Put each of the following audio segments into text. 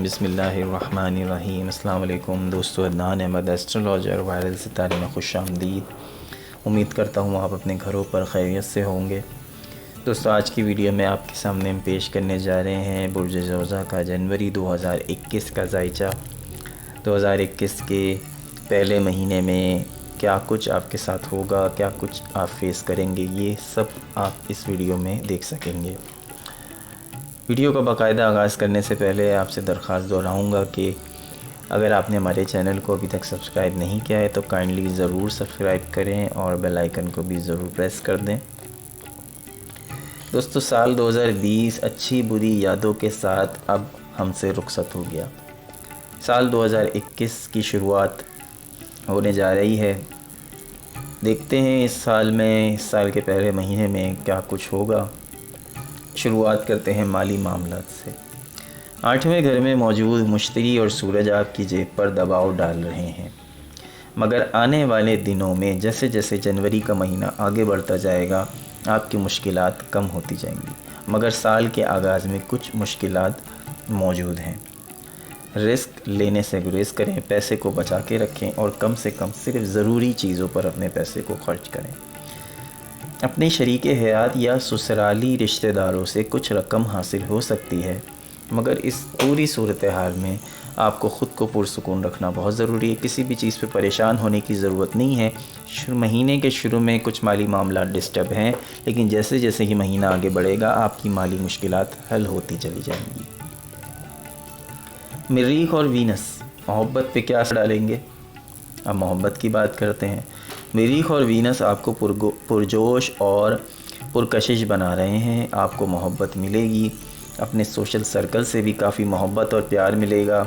बिस्मिल्लाहिर्रहमानिर्रहीम। अस्सलाम वालेकुम दोस्तों, अदनान अहमद एस्ट्रोलॉजर वायरल सितारे में खुश आमदीद। उम्मीद करता हूँ आप अपने घरों पर खैरियत से होंगे। दोस्तों, आज की वीडियो में आपके सामने हम पेश करने जा रहे हैं बुर्ज ज़ौज़ा का जनवरी 2021 का जायचा। 2021 के पहले महीने में क्या कुछ आपके साथ होगा, क्या कुछ आप फेस करेंगे, ये सब आप इस वीडियो में देख सकेंगे। वीडियो का बाकायदा आगाज़ करने से पहले आपसे दरख्वास्त दोहराऊँगा कि अगर आपने हमारे चैनल को अभी तक सब्सक्राइब नहीं किया है तो काइंडली ज़रूर सब्सक्राइब करें और बेल आइकन को भी ज़रूर प्रेस कर दें। दोस्तों, साल 2020 अच्छी बुरी यादों के साथ अब हमसे रुखसत हो गया। साल 2021 की शुरुआत होने जा रही है। देखते हैं इस साल के पहले महीने में क्या कुछ होगा। शुरुआत करते हैं माली मामलात से। 8वें घर में मौजूद मुश्तरी और सूरज आपकी जेब पर दबाव डाल रहे हैं, मगर आने वाले दिनों में जैसे जैसे जनवरी का महीना आगे बढ़ता जाएगा आपकी मुश्किलात कम होती जाएंगी, मगर साल के आगाज़ में कुछ मुश्किलात मौजूद हैं। रिस्क लेने से गुरेज करें, पैसे को बचा के रखें और कम से कम सिर्फ ज़रूरी चीज़ों पर अपने पैसे को खर्च करें। अपने शरीके हयात या ससुराली रिश्तेदारों से कुछ रकम हासिल हो सकती है, मगर इस पूरी सूरत हाल में आपको ख़ुद को पुरसुकून रखना बहुत ज़रूरी है। किसी भी चीज़ पे परेशान होने की ज़रूरत नहीं है। महीने के शुरू में कुछ माली मामला डिस्टर्ब हैं, लेकिन जैसे जैसे ही महीना आगे बढ़ेगा आपकी माली मुश्किलात हल होती चली जाएंगी। मरीख और वीनस मोहब्बत पे क्या असर डालेंगे? अब मोहब्बत की बात करते हैं। मरीख और वीनस आपको पुरजोश और पुरकशिश बना रहे हैं। आपको मोहब्बत मिलेगी, अपने सोशल सर्कल से भी काफ़ी मोहब्बत और प्यार मिलेगा।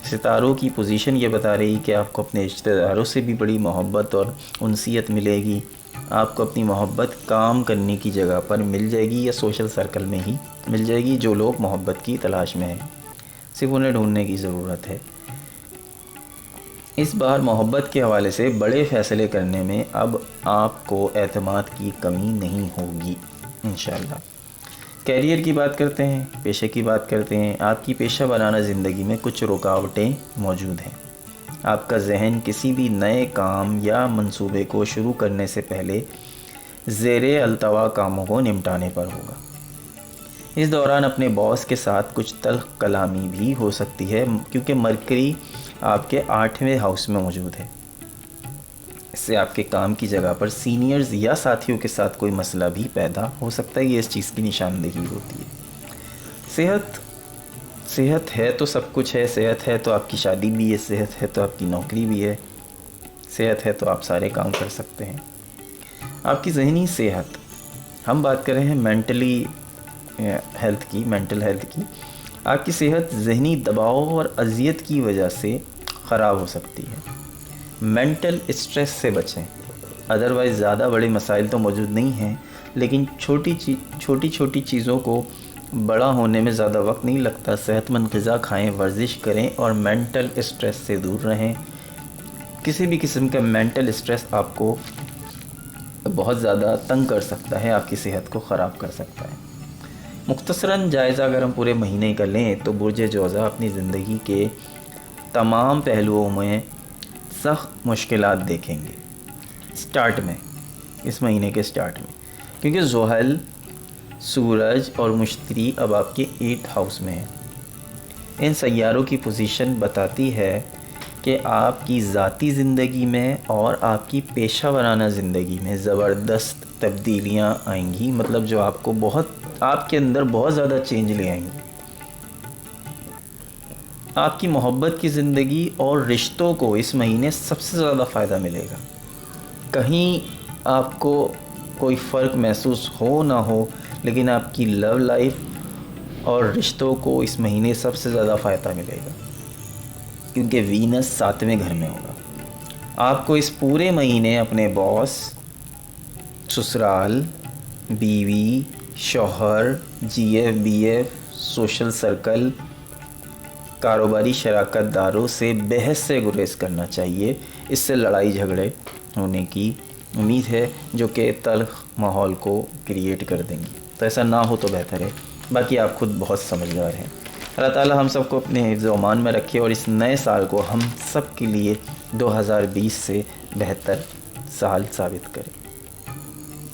सितारों की पोजीशन ये बता रही कि आपको अपने रिश्तेदारों से भी बड़ी मोहब्बत और उनसियत मिलेगी। आपको अपनी मोहब्बत काम करने की जगह पर मिल जाएगी या सोशल सर्कल में ही मिल जाएगी। जो लोग मोहब्बत की तलाश में हैं, सिर्फ उन्हें ढूंढने की ज़रूरत है। इस बार मोहब्बत के हवाले से बड़े फ़ैसले करने में अब आपको एतमाद की कमी नहीं होगी इंशाअल्लाह। कैरियर की बात करते हैं, पेशे की बात करते हैं। आपकी पेशा वाराना ज़िंदगी में कुछ रुकावटें मौजूद हैं। आपका जहन किसी भी नए काम या मंसूबे को शुरू करने से पहले ज़ेरे अल्तवा कामों को निपटाने पर होगा। इस दौरान अपने बॉस के साथ कुछ तल्ख कलामी भी हो सकती है, क्योंकि मरकरी आपके 8वें हाउस में मौजूद है। इससे आपके काम की जगह पर सीनियर्स या साथियों के साथ कोई मसला भी पैदा हो सकता है। ये इस चीज़ की निशानदेही होती है। सेहत है तो सब कुछ है। सेहत है तो आपकी शादी भी है, सेहत है तो आपकी नौकरी भी है, सेहत है तो आप सारे काम कर सकते हैं। आपकी ज़हनी सेहत, हम बात कर रहे हैं मेंटल हेल्थ की। आपकी सेहत ज़हनी दबाव और अजियत की वजह से ख़राब हो सकती है। मेंटल स्ट्रेस से बचें। अदरवाइज़ ज़्यादा बड़े मसाइल तो मौजूद नहीं हैं, लेकिन छोटी छोटी चीज़ों को बड़ा होने में ज़्यादा वक्त नहीं लगता। सेहतमंद ग़िज़ा खाएं, वर्जिश करें और मेंटल स्ट्रेस से दूर रहें। किसी भी किस्म का मेंटल स्ट्रेस आपको बहुत ज़्यादा तंग कर सकता है, आपकी सेहत को ख़राब कर सकता है। मुख्तसरन जायज़ा अगर हम पूरे महीने का लें तो बुर्ज ज़ौज़ा अपनी ज़िंदगी के तमाम पहलुओं में सख्त मुश्किलात देखेंगे स्टार्ट में, इस महीने के स्टार्ट में, क्योंकि ज़ुहल, सूरज और मुश्तरी अब आपके 8th हाउस में है। इन सैयारों की पोजीशन बताती है कि आपकी ज़ाती ज़िंदगी में और आपकी पेशा वाराना ज़िंदगी में ज़बरदस्त तब्दीलियाँ आएंगी। मतलब जो आपके अंदर बहुत ज़्यादा चेंज ले आएंगी। आपकी मोहब्बत की ज़िंदगी और रिश्तों को इस महीने सबसे ज़्यादा फ़ायदा मिलेगा। कहीं आपको कोई फ़र्क महसूस हो ना हो, लेकिन आपकी लव लाइफ और रिश्तों को इस महीने सबसे ज़्यादा फ़ायदा मिलेगा, क्योंकि वीनस 7वें घर में होगा। आपको इस पूरे महीने अपने बॉस, ससुराल, बीवी, शौहर, GF, BF, सोशल सर्कल, कारोबारी शराकत दारों से बहस से गुरेज करना चाहिए। इससे लड़ाई झगड़े होने की उम्मीद है, जो कि तल्ख माहौल को क्रिएट कर देंगी। तो ऐसा ना हो तो बेहतर है। बाकी आप खुद बहुत समझदार हैं। اللہ تعالی ہم سب کو اپنے حفظ و امان میں رکھے اور اس نئے سال کو ہم سب کے لیے 2020 سے بہتر سال ثابت کرے۔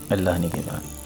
اللہ نگہبان۔